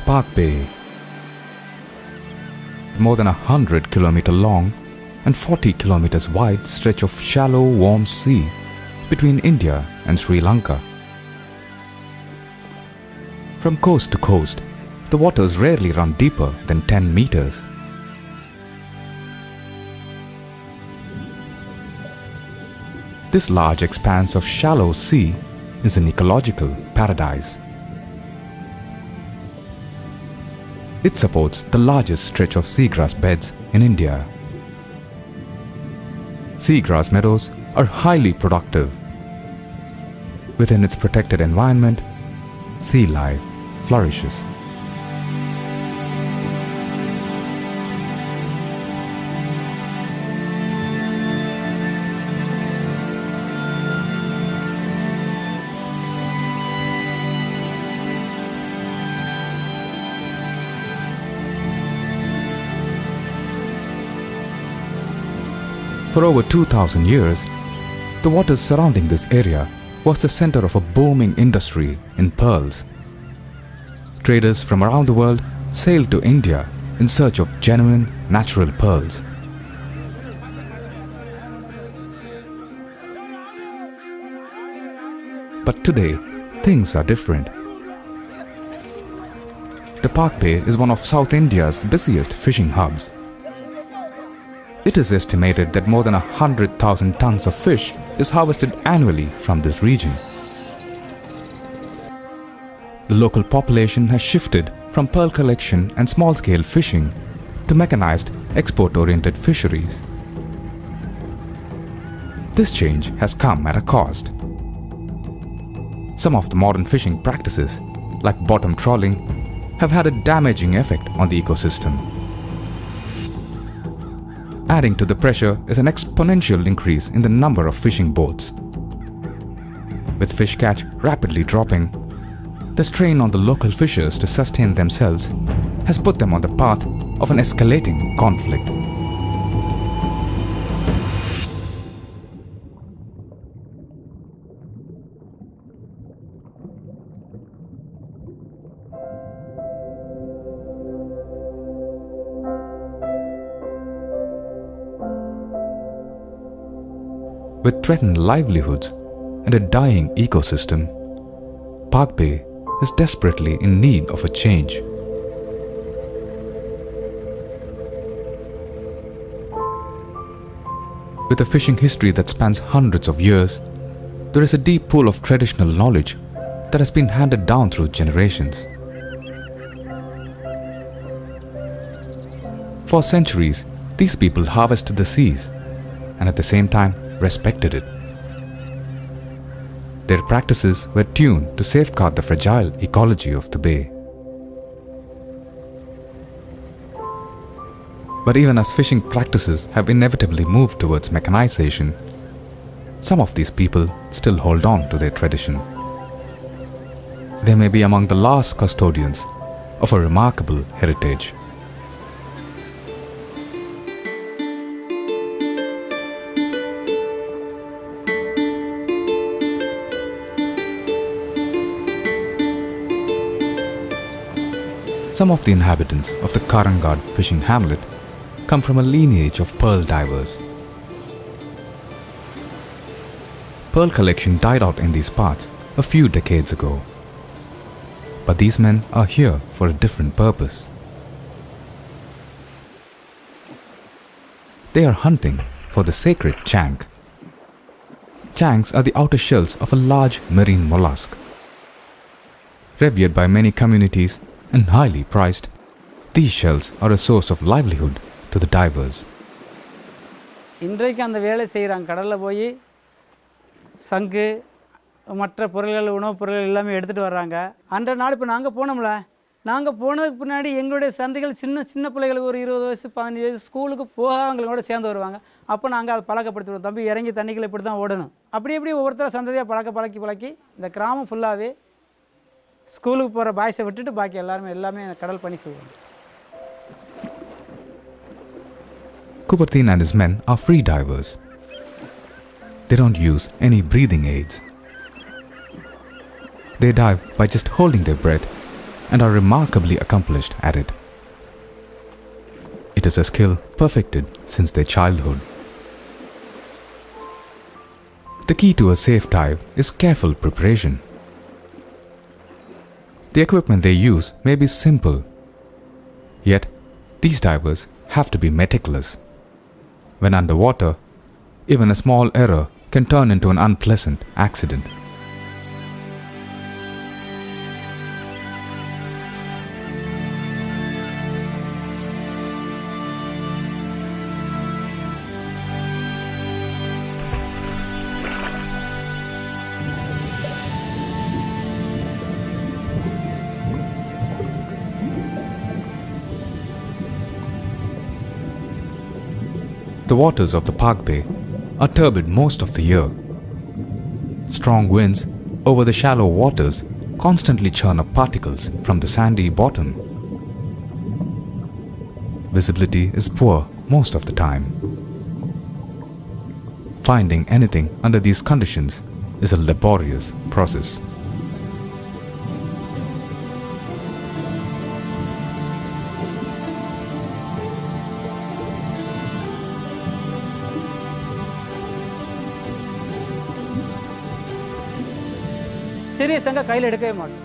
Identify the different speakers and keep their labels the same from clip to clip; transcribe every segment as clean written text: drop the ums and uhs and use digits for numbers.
Speaker 1: Palk Bay. More than 100-kilometer long and 40 kilometers wide stretch of shallow, warm sea between India and Sri Lanka. From coast to coast, the waters rarely run deeper than 10 meters. This large expanse of shallow sea is an ecological paradise. It supports the largest stretch of seagrass beds in India. Seagrass meadows are highly productive. Within its protected environment, sea life flourishes. For over 2,000 years, the waters surrounding this area was the center of a booming industry in pearls. Traders from around the world sailed to India in search of genuine natural pearls. But today, things are different. The Palk Bay is one of South India's busiest fishing hubs. It is estimated that more than 100,000 tons of fish is harvested annually from this region. The local population has shifted from pearl collection and small-scale fishing to mechanized, export-oriented fisheries. This change has come at a cost. Some of the modern fishing practices, like bottom trawling, have had a damaging effect on the ecosystem. Adding to the pressure is an exponential increase in the number of fishing boats. With fish catch rapidly dropping, the strain on the local fishers to sustain themselves has put them on the path of an escalating conflict. With threatened livelihoods and a dying ecosystem, Palk Bay is desperately in need of a change. With a fishing history that spans hundreds of years, there is a deep pool of traditional knowledge that has been handed down through generations. For centuries, these people harvested the seas and at the same time respected it. Their practices were tuned to safeguard the fragile ecology of the bay. But even as fishing practices have inevitably moved towards mechanization, some of these people still hold on to their tradition. They may be among the last custodians of a remarkable heritage. Some of the inhabitants of the Karangad fishing hamlet come from a lineage of pearl divers. Pearl collection died out in these parts a few decades ago. But these men are here for a different purpose. They are hunting for the sacred chank. Chanks are the outer shells of a large marine mollusk. Revered by many communities and highly prized, these shells are a source of livelihood to the divers.
Speaker 2: இன்றைக்கு அந்த வேலை செய்கிறாங்க. கடலில் போய் சங்கு மற்ற பொருள்கள் உணவுப் பொருள்கள் எல்லாமே எடுத்துகிட்டு வர்றாங்க. அன்றைய நாள் இப்போ நாங்கள் போனோம்ல, நாங்கள் போனதுக்கு பின்னாடி எங்களுடைய சந்தைகள் சின்ன பிள்ளைகளுக்கு ஒரு 20 வயசு 15 வயசு ஸ்கூலுக்கு போகாதவங்களோட சேர்ந்து வருவாங்க. அப்போ நாங்கள் அதை பழக்கப்படுத்திடுவோம். தம்பி இறங்கி தண்ணிக்குள்ள இப்படி தான் ஓடணும். அப்படி ஒவ்வொருத்தர் சந்ததியாக பழக்கி இந்த கிராமம் ஃபுல்லாகவே ஸ்கூலுக்கு போகிற பாய்ஸை விட்டுட்டு பாக்கி எல்லாமே கடல் பணி செய்வாங்க.
Speaker 1: Kubertin and his men are free divers. They don't use any breathing aids. They dive by just holding their breath and are remarkably accomplished at it. It is a skill perfected since their childhood. The key to a safe dive is careful preparation. The equipment they use may be simple, yet these divers have to be meticulous. When underwater, even a small error can turn into an unpleasant accident. The waters of the Palk Bay are turbid most of the year. Strong winds over the shallow waters constantly churn up particles from the sandy bottom. Visibility is poor most of the time. Finding anything under these conditions is a laborious process.
Speaker 2: சிறிய சங்கை கையில் எடுக்கவே மாட்டோம்.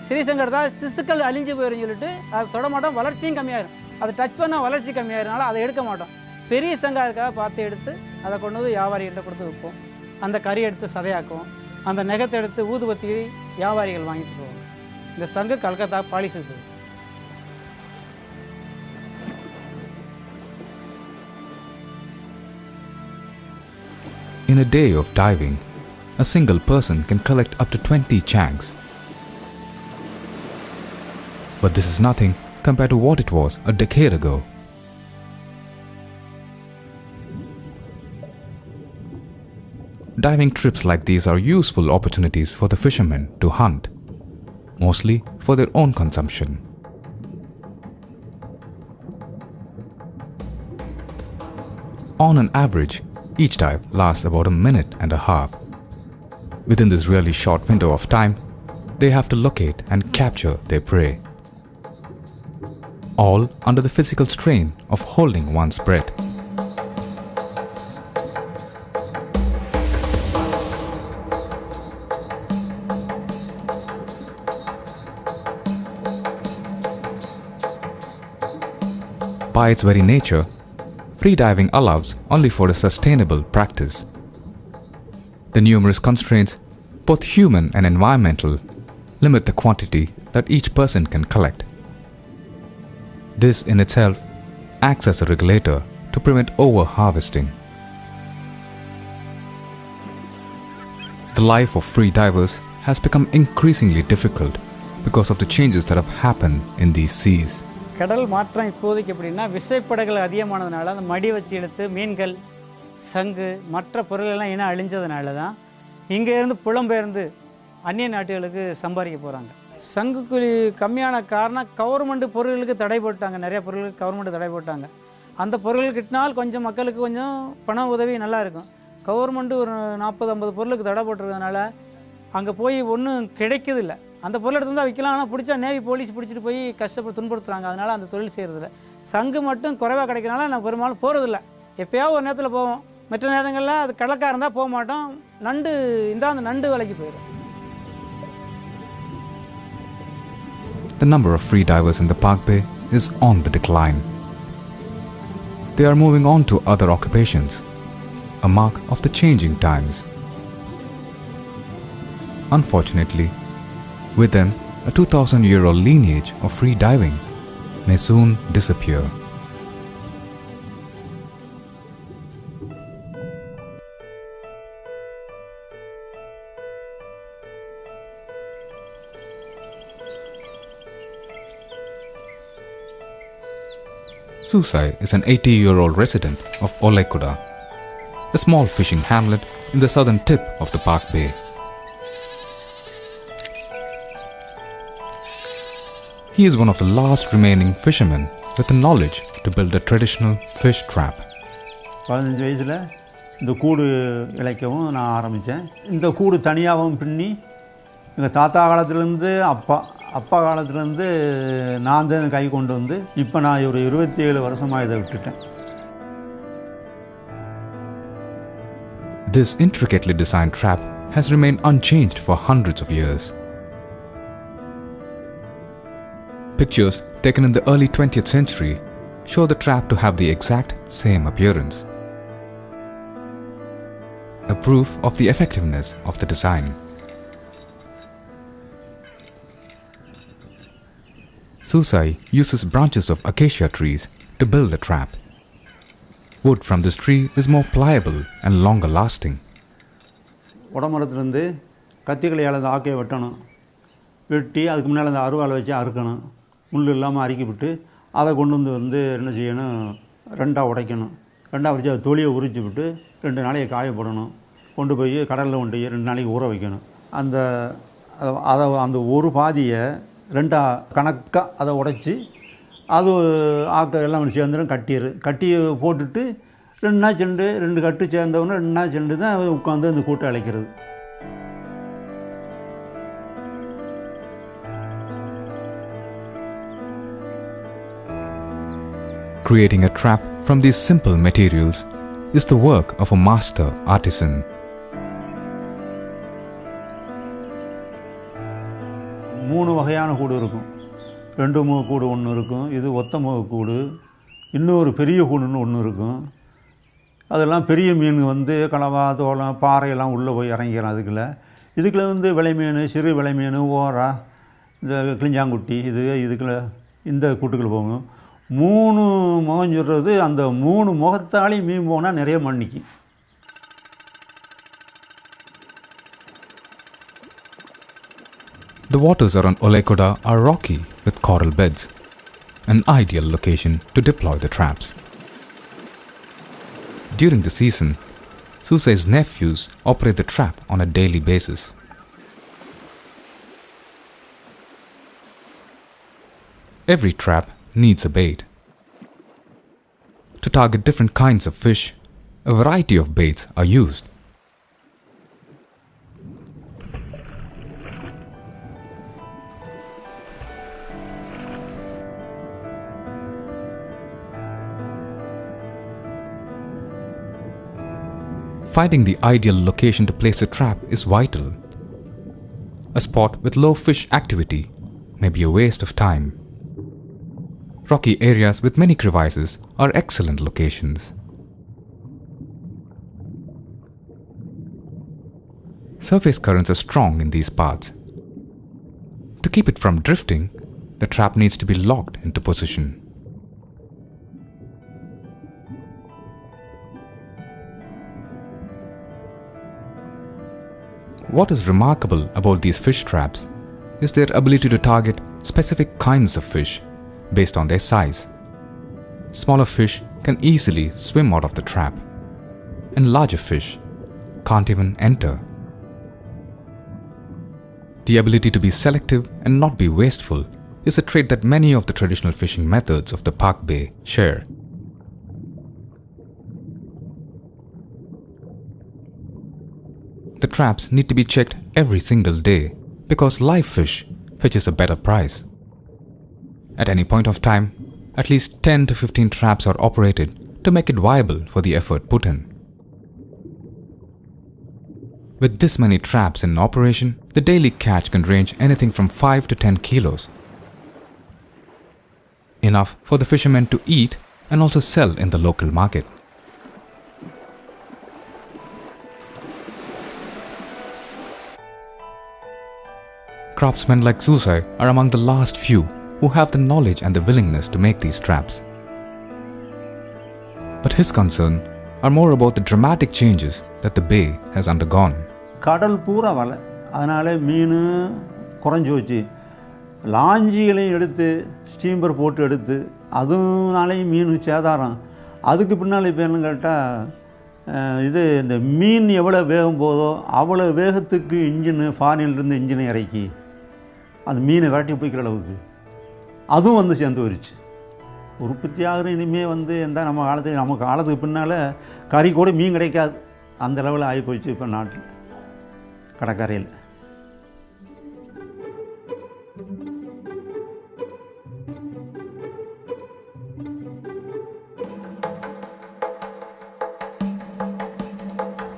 Speaker 2: சிறிய சங்கை எடுத்தால் சிசுக்கள் அழிஞ்சு போயிடும் சொல்லிட்டு அதை தொட மாட்டோம். வளர்ச்சியும் கம்மியாயிரும். அதை டச் பண்ணால் வளர்ச்சி கம்மியாயிருனால அதை எடுக்க மாட்டோம். பெரிய சங்கை அதுக்காக பார்த்து எடுத்து அதை கொண்டு வந்து வியாபாரிகிட்ட கொடுத்து விற்போம். அந்த கறி எடுத்து சதையாக்குவோம். அந்த நெகத்தை எடுத்து ஊதுபத்தி வியாபாரிகள் வாங்கிட்டு போவோம். இந்த சங்கு கல்கத்தா பாலிஸுக்கு போகும்.
Speaker 1: In a day of diving, a single person can collect up to 20 changs. But this is nothing compared to what it was a decade ago. Diving trips like these are useful opportunities for the fishermen to hunt, mostly for their own consumption. On an average, each dive lasts about a minute and a half. Within this really short window of time, they have to locate and capture their prey, all under the physical strain of holding one's breath. By its very nature, free diving allows only for a sustainable practice. The numerous constraints, both human and environmental, limit the quantity that each person can collect. This in itself acts as a regulator to prevent over-harvesting. The life of free divers has become increasingly difficult because of the changes that have happened in these seas.
Speaker 2: கடல் மாற்றம் இப்போதைக்கு எப்படின்னா விசைப்படகுகள் அதிகமானதுனால அந்த மடி வச்சு இழுத்து மீன்கள் சங்கு மற்ற பொருளெல்லாம் இனம் அழிஞ்சதுனால தான் இங்கேருந்து புலம்பெயர்ந்து அந்நிய நாட்டுகளுக்கு சம்பாதிக்க போகிறாங்க. சங்குக்குழி கம்மியான காரணம் கவர்மெண்ட் பொருள்களுக்கு தடை போட்டாங்க. நிறைய பொருளுக்கு கவர்மெண்ட் தடை போட்டாங்க. அந்த பொருள்கள் கிட்டினால் கொஞ்சம் மக்களுக்கு கொஞ்சம் பண உதவி நல்லா இருக்கும். கவர்மெண்ட்டு ஒரு 40-50 பொருளுக்கு தடை போட்டுறதுனால அங்கே போய் ஒன்றும் கிடைக்கிறதில்ல. அந்த பொருள் எடுத்து தான் விற்கலாம். ஆனால் பிடிச்சா நேவி போலீஸ் பிடிச்சிட்டு போய் கஷ்டப்பட்டு துன்புறுத்துறாங்க. அதனால் அந்த தொழில் செய்கிறதில்ல. சங்கு மட்டும் குறைவாக கிடைக்கிறனால நான் பெரும்பாலும் போகிறதில்ல. எப்போயாவது ஒரு நேரத்தில் போவோம். மற்ற நேரங்களில் அது கடற்காக இருந்தால் போக மாட்டோம். நண்டு இருந்தால் அந்த நண்டு விலைக்கு போயிடும்.
Speaker 1: The number of free divers in the Palk Bay is on the decline. They are moving on to other occupations, a mark of the changing times. Unfortunately, with them, a 2,000-year-old lineage of free diving may soon disappear. Susai is an 80-year-old resident of Olekuda, a small fishing hamlet in the southern tip of the Palk Bay. He is one of the last remaining fishermen with the knowledge to build a traditional fish trap.
Speaker 3: 15 வயசில் இந்த கூடு இழைக்கவும் நான் ஆரம்பித்தேன். இந்த கூடு தனியாகவும் பின்னி எங்கள் தாத்தா காலத்துலேருந்து அப்பா காலத்துலேருந்து நான் தான் கை கொண்டு வந்து இப்போ நான் ஒரு 27 வருஷமாக இதை விட்டுட்டேன்.
Speaker 1: This intricately designed trap has remained unchanged for hundreds of years. Pictures taken in the early 20th century show the trap to have the exact same appearance, a proof of the effectiveness of the design. Susai uses branches of acacia trees to build the trap. Wood from this tree is more pliable and longer lasting.
Speaker 3: உடமரத்துலேருந்து கத்திகளையால் அந்த ஆக்கையை வெட்டணும். வெட்டி அதுக்கு முன்னால் அந்த அருவாளை வச்சு அறுக்கணும். முள் இல்லாமல் அறுக்கி விட்டு அதை கொண்டு வந்து என்ன செய்யணும், 2ஆக உடைக்கணும். 2ஆக உரித்து அதை தொலியை உரித்து விட்டு 2 நாளைக்கு காய போடணும். கொண்டு போய் கடலில் கொண்டு போய் 2 நாளைக்கு ஊற வைக்கணும். அந்த ஒரு பாதியை 2ஆக கணக்காக அதை உடைச்சி அது ஆக்க எல்லாம் சேர்ந்துடும். கட்டி போட்டுட்டு 2 நாள் செண்டு 2 கட்டு சேர்ந்தவொன்னே 2 நாள் செண்டு தான் உட்காந்து அந்த கூட்டை அழைக்கிறது.
Speaker 1: Creating a trap from these simple materials is the work of a master artisan.
Speaker 3: மூணு வகையான கூடு இருக்கும். 2 முக கூடு ஒன்று இருக்கும், இது ஒத்த முக கூடு, இன்னொரு பெரிய கூடுன்னு ஒன்று இருக்கும். அதெல்லாம் பெரிய மீன் வந்து கலவா, தோளம், பாறையெல்லாம் உள்ளே போய் இறங்கிடும். இதுக்குள்ள வந்து விலை மீன், சிறு விலை மீன், ஓரா, இந்த கிளிஞ்சாங்குட்டி இதுக்குள்ள இந்த கூட்டுக்குள்ள போகும். 3 முகம் சொல்கிறது, அந்த 3 முகத்தாலையும் மீன் போனால் நிறைய மண்ணிக்கு.
Speaker 1: The waters around Olekoda are rocky with coral beds, an ideal location to deploy the traps. During the season, Susai's nephews operate the trap on a daily basis. Every trap needs a bait. To target different kinds of fish, a variety of baits are used. Finding the ideal location to place a trap is vital. A spot with low fish activity may be a waste of time. Rocky areas with many crevices are excellent locations. Surface currents are strong in these parts. To keep it from drifting, the trap needs to be locked into position. What is remarkable about these fish traps is their ability to target specific kinds of fish based on their size. Smaller fish can easily swim out of the trap, and larger fish can't even enter. The ability to be selective and not be wasteful is a trait that many of the traditional fishing methods of the Palk Bay share. The traps need to be checked every single day because live fish fetches a better price. At any point of time, at least 10 to 15 traps are operated to make it viable for the effort put in. With this many traps in operation, the daily catch can range anything from 5 to 10 kilos. Enough for the fishermen to eat and also sell in the local market. Craftsmen like Susai are among the last few who have the knowledge and the willingness to make these traps. But his concern are more about the dramatic changes that the bay has undergone.
Speaker 3: கடல் பூரா வலை, அதனால் மீன் குறைஞ்சி வச்சு லாஞ்சிகளையும் எடுத்து steamer போட்டு எடுத்து அதுனாலேயும் மீன் சேதாரம். அதுக்கு பின்னால் இப்போ என்ன கேட்டால் இந்த மீன் எவ்வளோ வேகம் போதோ அவ்வளோ வேகத்துக்கு இன்ஜினு ஃபாரின்லேருந்து இன்ஜினை இறக்கி அந்த மீனை விரட்டி பிடிக்கிற அளவுக்கு அதுவும் வந்து சேர்ந்து வருச்சு. உற்பத்தி ஆகிற இனிமேல் எந்த நம்ம காலத்துக்கு பின்னால் கறி கூட மீன் கிடைக்காது, அந்த லெவலில் ஆகி போயிடுச்சு இப்போ நாட்டில் கடற்கரையில்.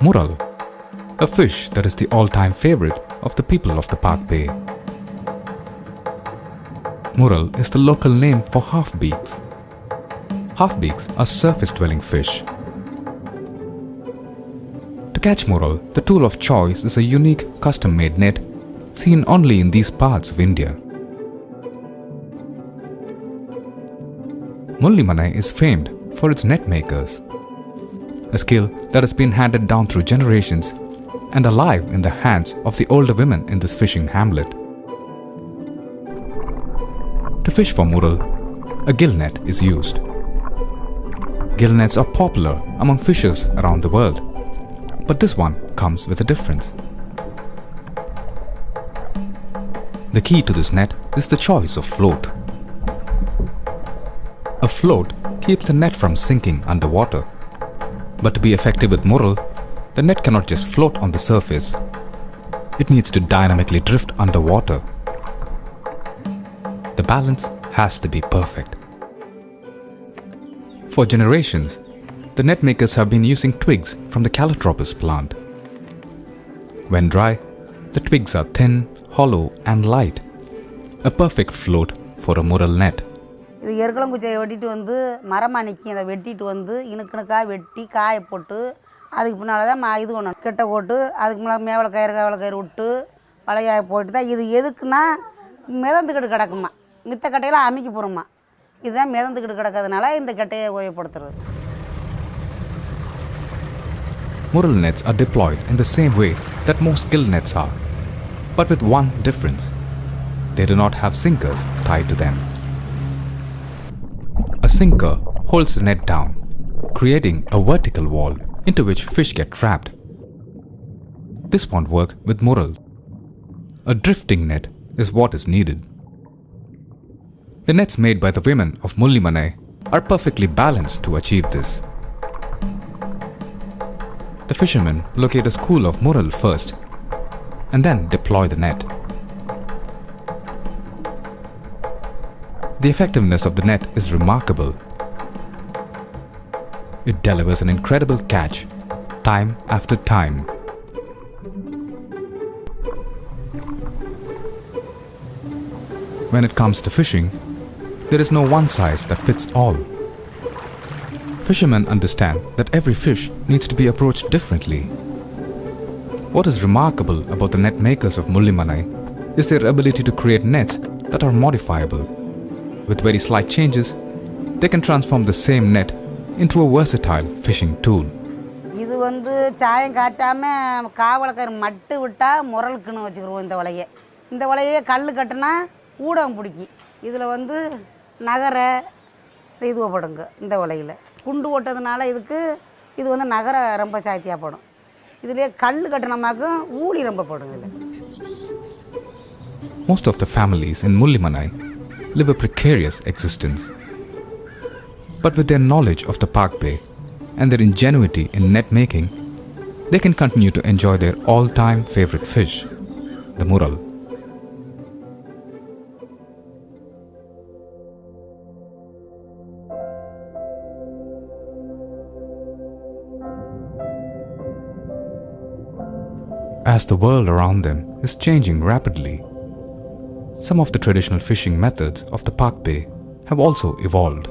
Speaker 1: Mural, a fish that is the all-time favorite of the people of the Palk Bay. Mural is the local name for half-beaks. Half-beaks are surface-dwelling fish. To catch mural, the tool of choice is a unique custom-made net seen only in these parts of India. Mullimanai is famed for its net makers, a skill that has been handed down through generations and alive in the hands of the older women in this fishing hamlet. To fish for mural, a gill net is used. Gill nets are popular among fishers around the world, but this one comes with a difference. The key to this net is the choice of float. A float keeps the net from sinking underwater. But to be effective with mural, the net cannot just float on the surface. It needs to dynamically drift underwater. The balance has to be perfect. For generations, the net makers have been using twigs from the Calotropis plant. When dry, the twigs are thin, hollow and light. A perfect float for a mural net.
Speaker 4: இது எருக்கலங்குச்சியை வெட்டிட்டு வந்து மரமாக நிற்கி அதை வெட்டிட்டு வந்து இணுக்கணுக்காக வெட்டி காய போட்டு அதுக்கு பின்னால் தான் இது பண்ணணும் கெட்டை போட்டு அதுக்கு முன்னாடி மேவலை கயிறு விட்டு வலையாக போட்டு தான் இது எதுக்குன்னா மிதந்துக்கிட்டு கிடக்குமா மித்த கட்டையெல்லாம் அமைக்க போகிறோமா இதுதான் மிதந்துக்கிட்டு கிடக்கிறதுனால இந்த கட்டையை உபயோகப்படுத்துறது.
Speaker 1: Mural nets are deployed in the same way that most gill nets are, but with one difference. They do not have sinkers tied to them. A sinker holds the net down, creating a vertical wall into which fish get trapped. This won't work with mural. A drifting net is what is needed. The nets made by the women of Mullimanai are perfectly balanced to achieve this. The fishermen locate a school of mural first and then deploy the net. The effectiveness of the net is remarkable. It delivers an incredible catch, time after time. When it comes to fishing, there is no one size that fits all. Fishermen understand that every fish needs to be approached differently. What is remarkable about the net makers of Mullimanai is their ability to create nets that are modifiable. With very slight changes, they can transform the same net into a versatile fishing tool.
Speaker 4: இது வந்து சாயம் காய்ச்சாமல் காவலக்கயிறு மட்டு விட்டால் முரலுக்குன்னு வச்சுக்கிடுவோம் இந்த வலையை. இந்த வலையே கல் கட்டினா ஊடம் பிடிக்கி. இதில் வந்து நகரை இதுவப்படுங்க இந்த வலையில். குண்டு ஓட்டதுனால இது வந்து நகர ரொம்ப சாத்தியப்படும். இதிலே கல் கட்டினமாக்கும் ஊழி ரொம்ப படும் இதில்.
Speaker 1: Most of the families in Mullimanai live a precarious existence. But with their knowledge of the Palk Bay and their ingenuity in net making, they can continue to enjoy their all-time favorite fish, the mural. As the world around them is changing rapidly, some of the traditional fishing methods of the Palk Bay have also evolved.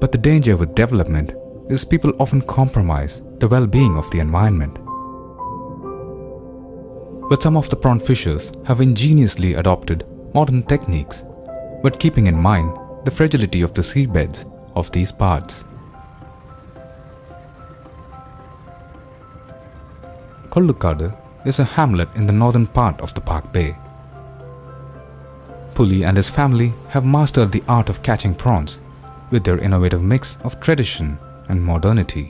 Speaker 1: But the danger with development is people often compromise the well-being of the environment. But some of the prawn fishers have ingeniously adopted modern techniques, but keeping in mind the fragility of the seabeds of these parts. Kollukadu is a hamlet in the northern part of the Palk Bay. Puli and his family have mastered the art of catching prawns with their innovative mix of tradition and modernity.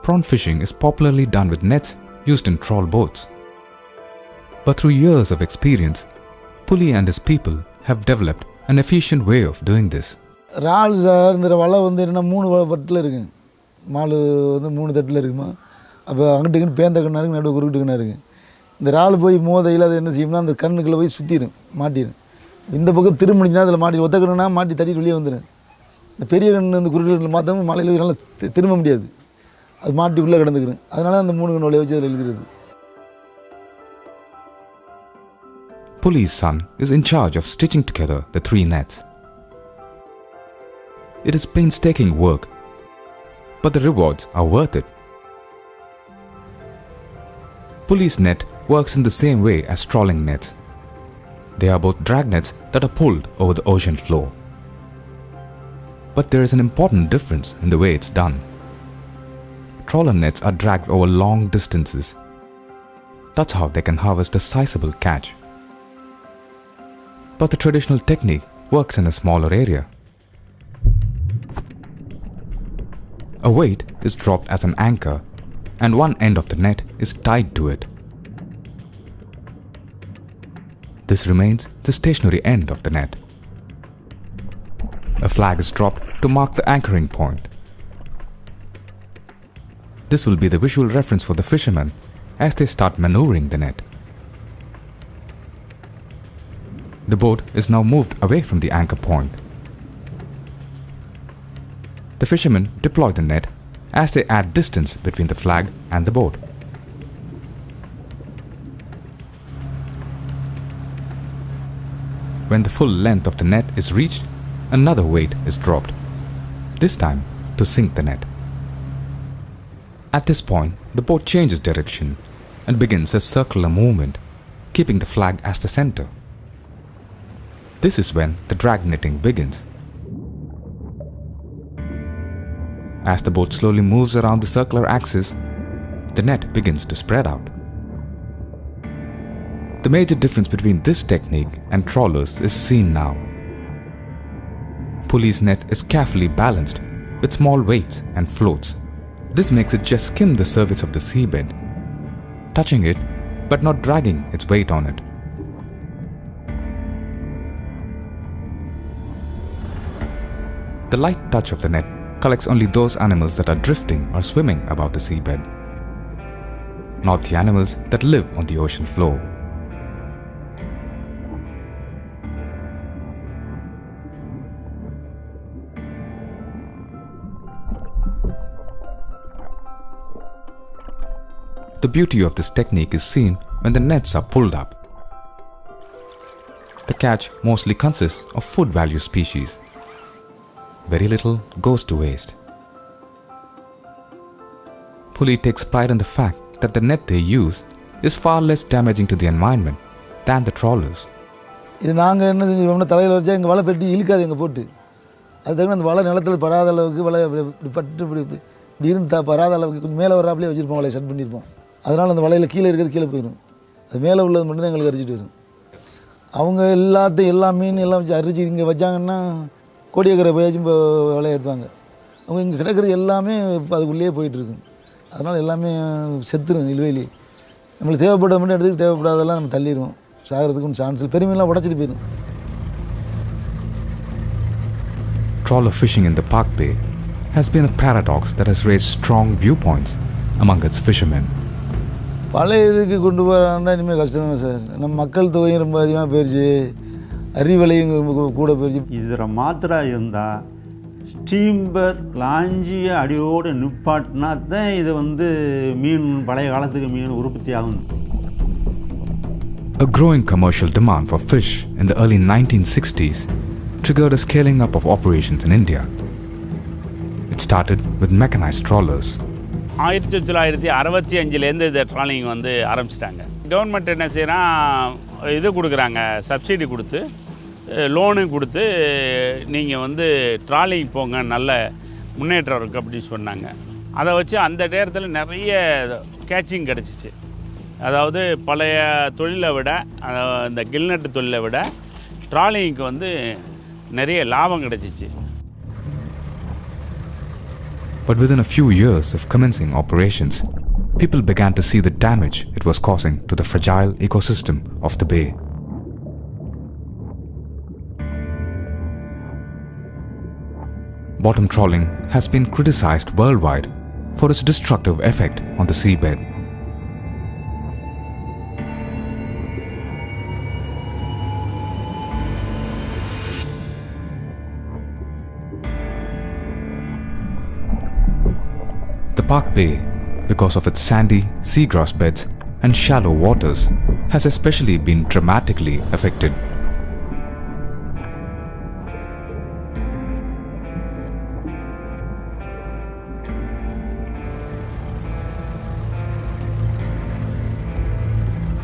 Speaker 1: Prawn fishing is popularly done with nets used in trawl boats. But through years of experience, Puli and his people have developed an efficient way of doing this.
Speaker 5: இறால் சார்ந்த வலை வந்து என்ன 3 தட்டில் இருக்குங்க. Mall வந்து 3 தட்டில் இருக்குமா. அப்போ அங்கிட்டு இங்கிட்டு பேந்த கண்ணா இருக்குது, நடுவு குறுக்கிட்டு கண்ணா இருக்குது. இந்த இறால் போய் மோதையில் அது என்ன செய்யும்னா அந்த கண்ணுக்குள்ளே போய் சுற்றிடும், மாட்டிடும். இந்த பக்கம் திரும்பிச்சுன்னா அதில் மாட்டி ஒத்தக்கணுன்னா மாட்டி தட்டிட்டு வெளியே வந்துடும். இந்த பெரிய கன்று இந்த குறுக்கில் மாற்றாமல் மலையில் நல்லா திரும்ப முடியாது, அது மாட்டி உள்ளே கிடந்துக்கிறேன். அதனால அந்த 3 கன்று வலையை வச்சு அதில் இழுக்கிறது.
Speaker 1: Pulley's son is in charge of stitching together the 3 nets. It is painstaking work, but the rewards are worth it. Pulley's net works in the same way as trawling nets. They are both drag nets that are pulled over the ocean floor. But there is an important difference in the way it's done. Trawler nets are dragged over long distances. That's how they can harvest a sizable catch. But the traditional technique works in a smaller area. A weight is dropped as an anchor, and one end of the net is tied to it. This remains the stationary end of the net. A flag is dropped to mark the anchoring point. This will be the visual reference for the fishermen as they start maneuvering the net. The boat is now moved away from the anchor point. The fishermen deploy the net as they add distance between the flag and the boat. When the full length of the net is reached, another weight is dropped, this time to sink the net. At this point, the boat changes direction and begins a circular movement, keeping the flag as the center. This is when the drag netting begins. As the boat slowly moves around the circular axis, the net begins to spread out. The major difference between this technique and trawlers is seen now. Pulley's net is carefully balanced with small weights and floats. This makes it just skim the surface of the seabed, touching it but not dragging its weight on it. The light touch of the net collects only those animals that are drifting or swimming above the seabed, not the animals that live on the ocean floor. The beauty of this technique is seen when the nets are pulled up. The catch mostly consists of food value species. Very little goes to waste. Pulley takes pride in the fact that the net they use is far less damaging to the environment than the trawlers.
Speaker 5: இது நாங்கள் என்ன செஞ்சோம்னா தலையில் வச்சா எங்கள் வலை பெட்டி இழுக்காது எங்கள் போட்டு. அது தகுந்த அந்த வலை நிலத்தில் படாத அளவுக்கு வலை இப்படி பட்டு இப்படி இருந்து படாத அளவுக்கு கொஞ்சம் மேலே வராப்பிலே வச்சுருப்போம், வலையை செட் பண்ணியிருப்போம். அதனால் அந்த வலையில் கீழே இருக்கிறது கீழே போயிடும், அது மேலே உள்ளது மட்டும்தான் எங்களுக்கு அரிச்சிட்டு வரும். அவங்க எல்லாத்தையும் எல்லா மீன் எல்லாம் வச்சு அரிச்சு இங்கே வச்சாங்கன்னா கோடியக்கரை போயாச்சும் இப்போ வலையை ஏற்றுவாங்க. அவங்க இங்கே கிடக்கிறது எல்லாமே இப்போ அதுக்குள்ளேயே போயிட்டுருக்கு. அதனால் எல்லாமே செத்துரும் நிலுவையிலே. நம்மளுக்கு தேவைப்பட்டது மட்டும் எடுத்துக்கிட்டு தேவைப்படாதெல்லாம் நம்ம தள்ளிடுவோம். சாகிறதுக்கு கொஞ்சம் சான்ஸ் பெருமையெல்லாம் உடச்சிட்டு போயிடும்.
Speaker 1: Trawler fishing in the Palk Bay has been a paradox that has raised strong viewpoints among its fishermen.
Speaker 5: பழைய இதுக்கு கொண்டு போகிறாருந்தா இனிமேல் கஷ்டம் தான் சார். நம்ம மக்கள் தொகையும் ரொம்ப அதிகமாக போயிடுச்சு, அறிவலையும் ரொம்ப கூட போயிடுச்சு.
Speaker 3: இதில் மாத்திரா இருந்தால் ஸ்டீம்பர் லாஞ்சியை அடியோடு நிப்பாட்டினா தான் இது மீன் பழைய காலத்துக்கு மீன் உற்பத்தி ஆகும்.
Speaker 1: A growing commercial demand for fish in the early 1960s triggered a scaling up of operations in India. It started with mechanized trawlers.
Speaker 6: 1965 இந்த ட்ராலிங் ஆரம்பிச்சிட்டாங்க. கவர்மெண்ட் என்ன செய்யறான், இது கொடுக்குறாங்க, சப்சிடி கொடுத்து லோனு கொடுத்து நீங்கள் ட்ராலிங் போங்க, நல்ல முன்னேற்றம் இருக்குது அப்படின்னு சொன்னாங்க. அதை வச்சு அந்த நேரத்தில் நிறைய கேட்சிங் கிடச்சிச்சு. அதாவது பழைய தொழிலை விட, இந்த கில்நட்டு தொழிலை விட ட்ராலிங்க்கு நிறைய லாபம் கிடச்சிச்சு.
Speaker 1: But within a few years of commencing operations, people began to see the damage it was causing to the fragile ecosystem of the bay. Bottom trawling has been criticized worldwide for its destructive effect on the seabed. Palk Bay, because of its sandy seagrass beds and shallow waters, has especially been dramatically affected.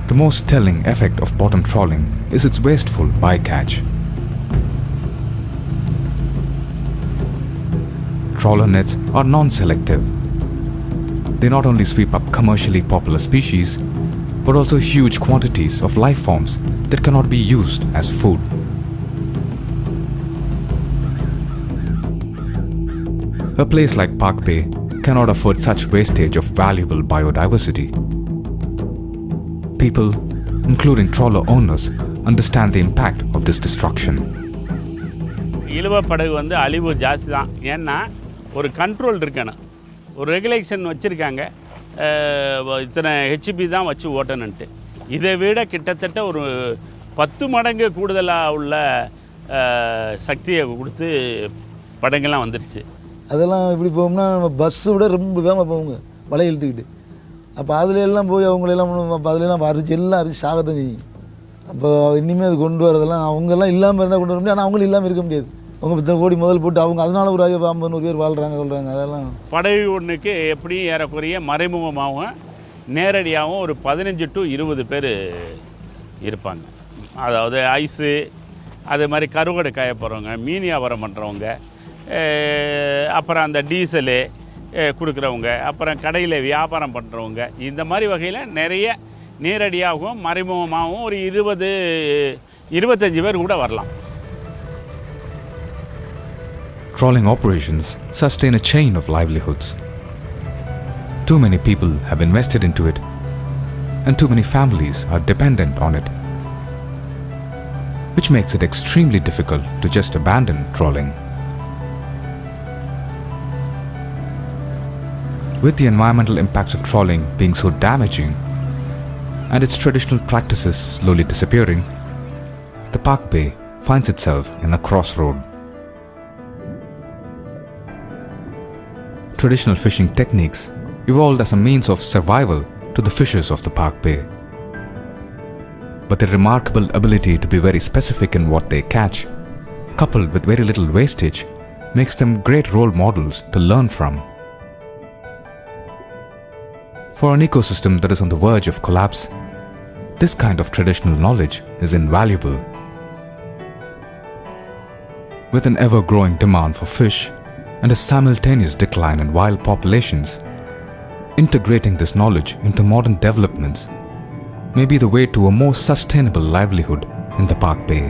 Speaker 1: The most telling effect of bottom trawling is its wasteful bycatch. Trawler nets are non-selective. They not only sweep up commercially popular species, but also huge quantities of life forms that cannot be used as food. A place like Palk Bay cannot afford such wastage of valuable biodiversity. People, including trawler owners, understand the impact of this destruction.
Speaker 6: இழுவ படகு வந்து அழிவு ஜாஸ்தி தான். ஏன்னா ஒரு control இருக்கணும், ஒரு regulation வச்சுருக்காங்க, இத்தனை ஹெச்பி தான் வச்சு ஓட்டணுன்ட்டு. இதை விட கிட்டத்தட்ட ஒரு 10 மடங்கு கூடுதலாக உள்ள சக்தியை கொடுத்து படங்கள்லாம் வந்துடுச்சு.
Speaker 5: அதெல்லாம் இப்படி போகும்னா நம்ம பஸ்ஸை விட ரொம்ப வேகமாக போகுங்க வலை இழுத்துக்கிட்டு. அப்போ அதில் எல்லாம் போய் அவங்களெல்லாம் அப்போ அதிலெல்லாம் அரிச்சு எல்லாம் அரிச்சு சாகத்தான் செய்யும். அப்போ இனிமேல் அது கொண்டு வரதெல்லாம் அவங்கெல்லாம் இல்லாமல் இருந்தால் கொண்டு வர முடியும். ஆனால் அவங்களும் இல்லாமல் இருக்க முடியாது. அவங்க 10 கோடி முதல் போட்டு அவங்க அதனால ஒரு 50-100 பேர் வாழ்கிறாங்க சொல்கிறாங்க. அதெல்லாம்
Speaker 6: படகு ஒன்றுக்கு எப்படியும் ஏறக்குறைய மறைமுகமாகவும் நேரடியாகவும் ஒரு 15 to 20 பேர் இருப்பாங்க. அதாவது ஐஸு, அது மாதிரி கருவாடு காய போகிறவங்க, மீன் வியாபாரம் பண்ணுறவங்க, அப்புறம் அந்த டீசலு கொடுக்குறவங்க, அப்புறம் கடையில் வியாபாரம் பண்ணுறவங்க, இந்த மாதிரி வகையில் நிறைய நேரடியாகவும் மறைமுகமாகவும் ஒரு 20-25 பேர் கூட வரலாம்.
Speaker 1: Trawling operations sustain a chain of livelihoods. Too many people have invested into it, and too many families are dependent on it, which makes it extremely difficult to just abandon trawling. With the environmental impacts of trawling being so damaging and its traditional practices slowly disappearing, the Palk Bay finds itself in a crossroad. Traditional fishing techniques evolved as a means of survival to the fishers of the Palk Bay. But their remarkable ability to be very specific in what they catch, coupled with very little wastage, makes them great role models to learn from. For an ecosystem that is on the verge of collapse, this kind of traditional knowledge is invaluable. With an ever-growing demand for fish and a simultaneous decline in wild populations, integrating this knowledge into modern developments may be the way to a more sustainable livelihood in the Palk Bay.